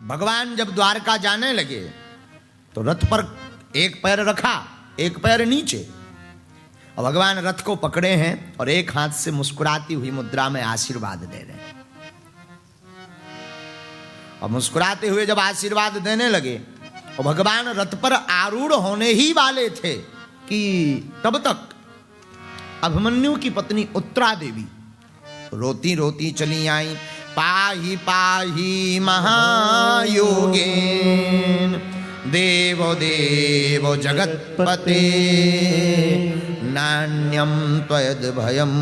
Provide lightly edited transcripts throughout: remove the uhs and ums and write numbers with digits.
भगवान जब द्वारका जाने लगे तो रथ पर एक पैर रखा, एक पैर नीचे, और भगवान रथ को पकड़े हैं और एक हाथ से मुस्कुराती हुई मुद्रा में आशीर्वाद दे रहे हैं। और मुस्कुराते हुए जब आशीर्वाद देने लगे और भगवान रथ पर आरूढ़ होने ही वाले थे कि तब तक अभिमन्यु की पत्नी उत्तरा देवी रोती रोती चली आई। पाहि पाहि महायोगेन देवो देवो जगत्पते नान्यं त्वयद् भयं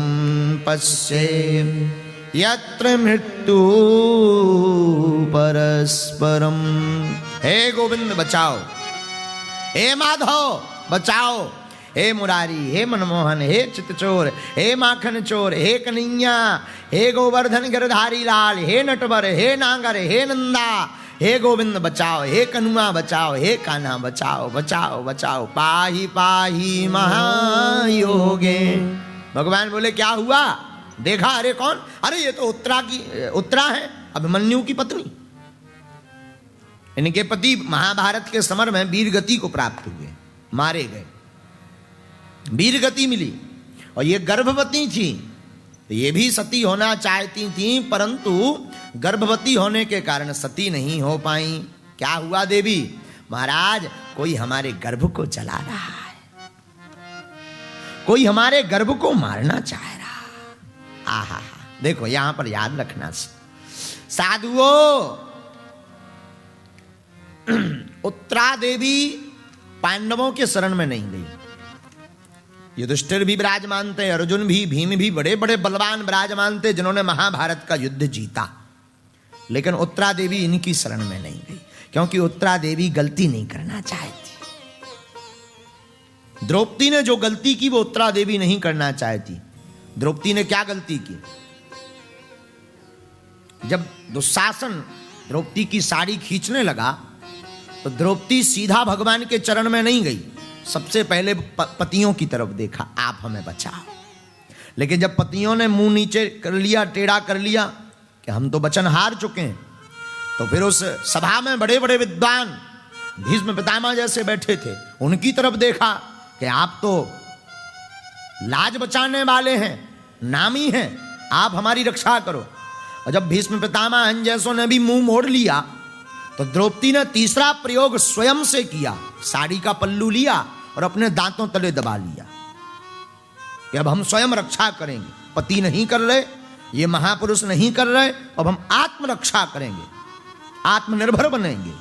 पश्ये यत्र मृत्यु परस्परम। हे गोविंद बचाओ, हे माधव बचाओ, हे मुरारी, हे मनमोहन, हे चितचोर, हे माखन चोर, हे कन्हैया, हे गोवर्धन गिरधारी लाल, हे नटवर, हे नागर, हे नंदा, हे गोविंद बचाओ, हे कनुआ बचाओ, हे कान्हा बचाओ, बचाओ बचाओ। पाहि पाहि महायोगे। भगवान बोले क्या हुआ? देखा? अरे कौन? अरे ये तो उत्तरा है, अभिमन्यु की पत्नी। इनके पति महाभारत के समर में वीरगति को प्राप्त हुए, मारे गए, वीरगति मिली, और ये गर्भवती थी। ये भी सती होना चाहती थी, परंतु गर्भवती होने के कारण सती नहीं हो पाई। क्या हुआ देवी? महाराज कोई हमारे गर्भ को जला रहा है, कोई हमारे गर्भ को मारना चाह रहा। आहा, देखो यहां पर याद रखना साधुओं, उत्तरा देवी पांडवों के शरण में नहीं गई। युधिष्ठिर भी विराजमान थे, अर्जुन भी, भीम भी, बड़े बड़े बलवान विराजमान थे जिन्होंने महाभारत का युद्ध जीता, लेकिन उत्तरा देवी इनकी शरण में नहीं गई, क्योंकि उत्तरा देवी गलती नहीं करना चाहती। द्रौपदी ने जो गलती की वो उत्तरा देवी नहीं करना चाहती। द्रौपदी ने क्या गलती की? जब दुशासन द्रौपदी की साड़ी खींचने लगा तो द्रौपदी सीधा भगवान के चरण में नहीं गई, सबसे पहले पतियों की तरफ देखा, आप हमें बचाओ। लेकिन जब पतियों ने मुंह नीचे कर लिया, टेढ़ा कर लिया कि हम तो वचन हार चुके हैं, तो फिर उस सभा में बड़े बड़े विद्वान भीष्म पितामह जैसे बैठे थे, उनकी तरफ देखा कि आप तो लाज बचाने वाले हैं, नामी हैं, आप हमारी रक्षा करो। और जब भीष्म पितामह जैसों ने भी मुंह मोड़ लिया तो द्रौपदी ने तीसरा प्रयोग स्वयं से किया, साड़ी का पल्लू लिया और अपने दांतों तले दबा लिया कि अब हम स्वयं रक्षा करेंगे। पति नहीं कर रहे, ये महापुरुष नहीं कर रहे, अब हम आत्मरक्षा करेंगे, आत्मनिर्भर बनेंगे।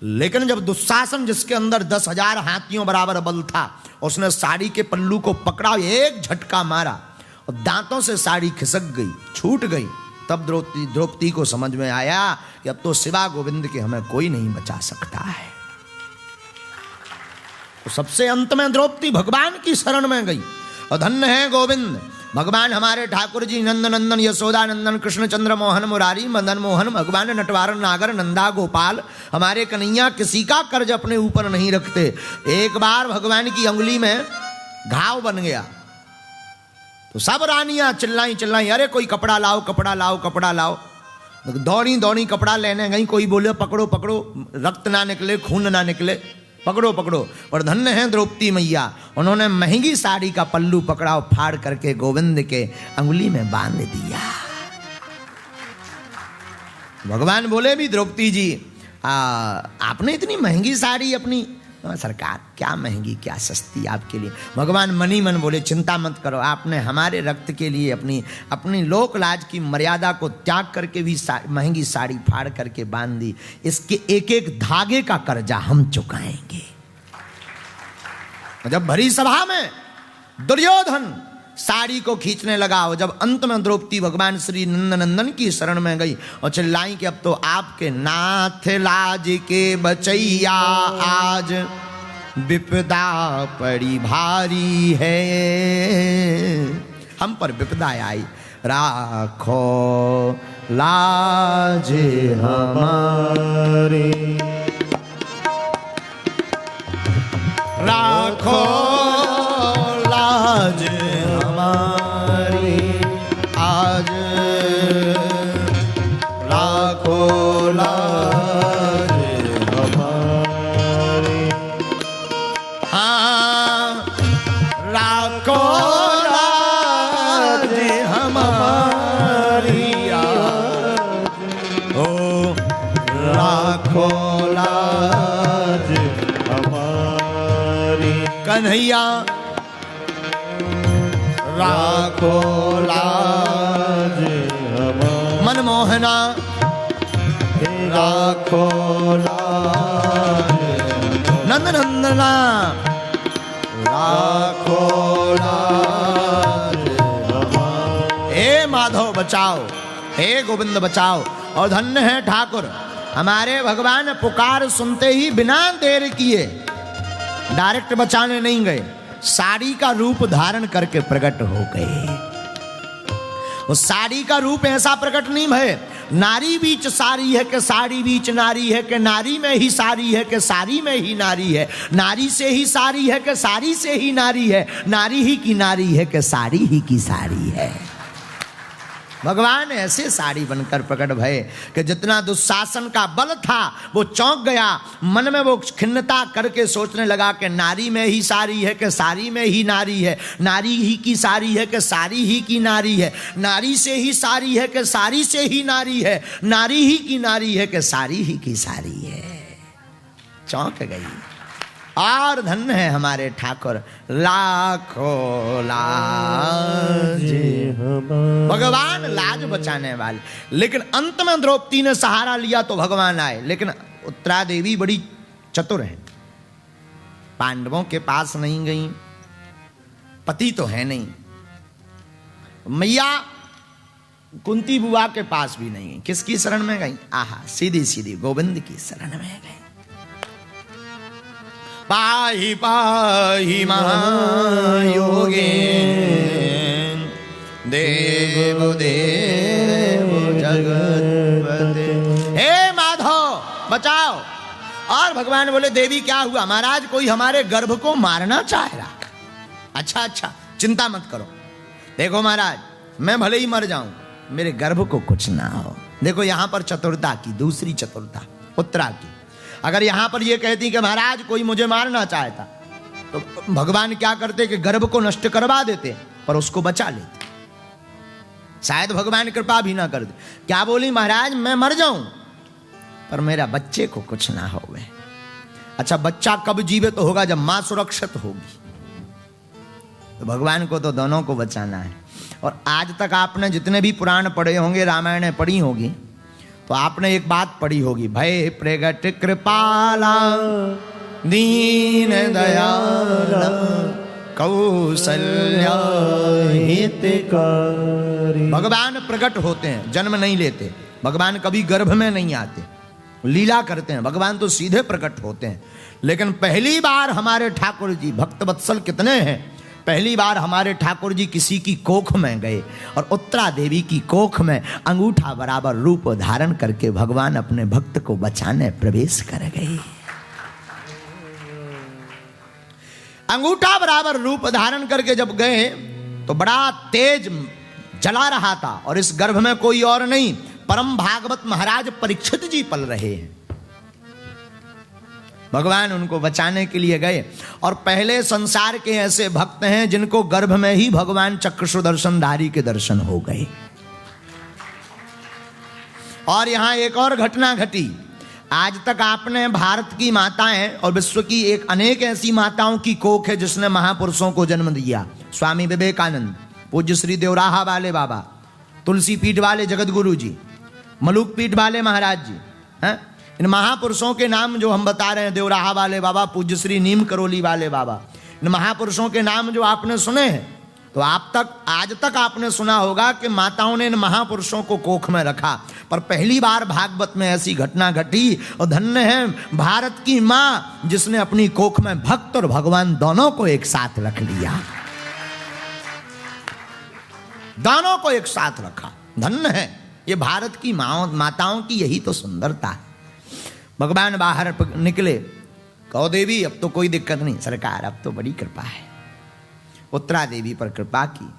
लेकिन जब दुशासन, जिसके अंदर 10,000 हाथियों बराबर बल था, उसने साड़ी के पल्लू को पकड़ा, एक झटका मारा और दांतों से साड़ी खिसक गई, छूट गई। तब द्रौपदी को समझ में आया कि अब तो सिवा गोविंद के हमें कोई नहीं बचा सकता है। तो सबसे अंत में द्रौपदी भगवान की शरण में गई, और धन्य है गोविंद भगवान हमारे ठाकुर जी, नंद नंदन यशोदा नंदन कृष्ण चंद्र मोहन मुरारी मदन मोहन, भगवान नटवार नागर नंदा गोपाल, हमारे कन्हैया किसी का कर्ज अपने ऊपर नहीं रखते। एक बार भगवान की अंगुली में घाव बन गया तो सब रानियां चिल्लाई, अरे कोई कपड़ा लाओ, कपड़ा लाओ, कपड़ा लाओ। दौड़ी दौड़ी कपड़ा लेने गई, कोई बोले पकड़ो पकड़ो, रक्त ना निकले, खून ना निकले, पकड़ो पकड़ो। और धन्य है द्रौपदी मैया, उन्होंने महंगी साड़ी का पल्लू पकड़ा और फाड़ करके गोविंद के अंगुली में बांध दिया। भगवान बोले भी द्रौपदी जी, आपने इतनी महंगी साड़ी अपनी, सरकार क्या महंगी क्या सस्ती आपके लिए। भगवान मनी मन बोले चिंता मत करो, आपने हमारे रक्त के लिए अपनी लोक लाज की मर्यादा को त्याग करके भी महंगी साड़ी फाड़ करके बांध दी, इसके एक एक धागे का कर्जा हम चुकाएंगे। जब भरी सभा में दुर्योधन साड़ी को खींचने लगा, और जब अंत में द्रौपदी भगवान श्री नंदन की शरण में गई और चिल्लाई कि अब तो आपके नाथ लाज के बचैया, आज विपदा पड़ी भारी है, हम पर विपदा आई, राखो लाज हमारे, राखो लाज हमारी, आज राखो लाज राखो लाज हमारी कन्हैया राखो लाज हमारी मनमोहना राखो लाज नंदनंदना राखो लाज हमारी। हे माधव बचाओ, हे गोविंद बचाओ। और धन्य है ठाकुर हमारे भगवान पुकार सुनते ही बिना देर किए डायरेक्ट बचाने नहीं गए, साड़ी का रूप धारण करके प्रकट हो गए। उस साड़ी का रूप ऐसा प्रकट नहीं भय, नारी बीच साड़ी है कि साड़ी बीच नारी है, कि नारी में ही साड़ी है कि साड़ी में ही नारी है, नारी से ही साड़ी है कि साड़ी से ही नारी है, नारी ही की नारी है कि साड़ी ही की साड़ी है। भगवान ऐसे साड़ी बनकर प्रकट भये कि जितना दुशासन का बल था वो चौंक गया, मन में वो खिन्नता करके सोचने लगा कि नारी में ही साड़ी है कि साड़ी में ही नारी है, नारी ही की साड़ी है कि साड़ी ही की नारी है, नारी से ही साड़ी है कि साड़ी से ही नारी है, नारी ही की नारी है कि साड़ी ही की साड़ी है। चौंक गई। और धन्य है हमारे ठाकुर लाखों लाज भगवान लाज बचाने वाले। लेकिन अंत में द्रौपदी ने सहारा लिया तो भगवान आए। लेकिन उत्तरा देवी बड़ी चतुर है, पांडवों के पास नहीं गई, पति तो है नहीं, मैया कुंती बुआ के पास भी नहीं गई, किसकी शरण में गई? आहा, सीधी सीधी गोविंद की शरण में गई। पाहि पाहि महायोगे देव देव जगतपते। हे माधव बचाओ। और भगवान बोले देवी क्या हुआ? महाराज कोई हमारे गर्भ को मारना चाह रहा। अच्छा अच्छा चिंता मत करो, देखो महाराज मैं भले ही मर जाऊं मेरे गर्भ को कुछ ना हो। देखो यहां पर चतुरता की दूसरी चतुरता उत्तरा की। अगर यहां पर यह कहती कि महाराज कोई मुझे मारना चाहता तो भगवान क्या करते कि गर्भ को नष्ट करवा देते, पर उसको बचा लेते, शायद भगवान कृपा भी ना कर दे। क्या बोली? महाराज मैं मर जाऊं पर मेरा बच्चे को कुछ ना हो। अच्छा बच्चा कब जीवित तो होगा? जब मां सुरक्षित होगी। तो भगवान को तो दोनों को बचाना है। और आज तक आपने जितने भी पुराण पढ़े होंगे, रामायण पढ़ी होगी, तो आपने एक बात पढ़ी होगी, भय प्रगट कृपाला दीन दयाला कौशल्या हितकारी। भगवान प्रकट होते हैं, जन्म नहीं लेते, भगवान कभी गर्भ में नहीं आते, लीला करते हैं। भगवान तो सीधे प्रकट होते हैं। लेकिन पहली बार हमारे ठाकुर जी, भक्त वत्सल कितने हैं, पहली बार हमारे ठाकुर जी किसी की कोख में गए और उत्तरा देवी की कोख में अंगूठा बराबर रूप धारण करके भगवान अपने भक्त को बचाने प्रवेश कर गए। अंगूठा बराबर रूप धारण करके जब गए तो बड़ा तेज जला रहा था और इस गर्भ में कोई और नहीं, परम भागवत महाराज परीक्षित जी पल रहे हैं। भगवान उनको बचाने के लिए गए। और पहले संसार के ऐसे भक्त हैं जिनको गर्भ में ही भगवान चक्र सुदर्शनधारी के दर्शन हो गए। और यहां एक और घटना घटी। आज तक आपने भारत की माताएं और विश्व की एक अनेक ऐसी माताओं की कोख है जिसने महापुरुषों को जन्म दिया। स्वामी विवेकानंद, पूज्य श्री देवराहा वाले बाबा, तुलसी पीठ वाले जगत गुरु जी, मलुक पीठ वाले महाराज जी हैं। इन महापुरुषों के नाम जो हम बता रहे हैं, देवराहा वाले बाबा, पूज्य श्री नीम करोली वाले बाबा, इन महापुरुषों के नाम जो आपने सुने हैं, तो आज तक आपने सुना होगा कि माताओं ने इन महापुरुषों को कोख में रखा। पर पहली बार भागवत में ऐसी घटना घटी और धन्य है भारत की मां जिसने अपनी कोख में भक्त और भगवान दोनों को एक साथ रख लिया, दोनों को एक साथ रखा। धन्य है ये भारत की माताओं की यही तो सुंदरता है। भगवान बाहर निकले, कहो देवी अब तो कोई दिक्कत नहीं, सरकार अब तो बड़ी कृपा है। उत्तरा देवी पर कृपा की।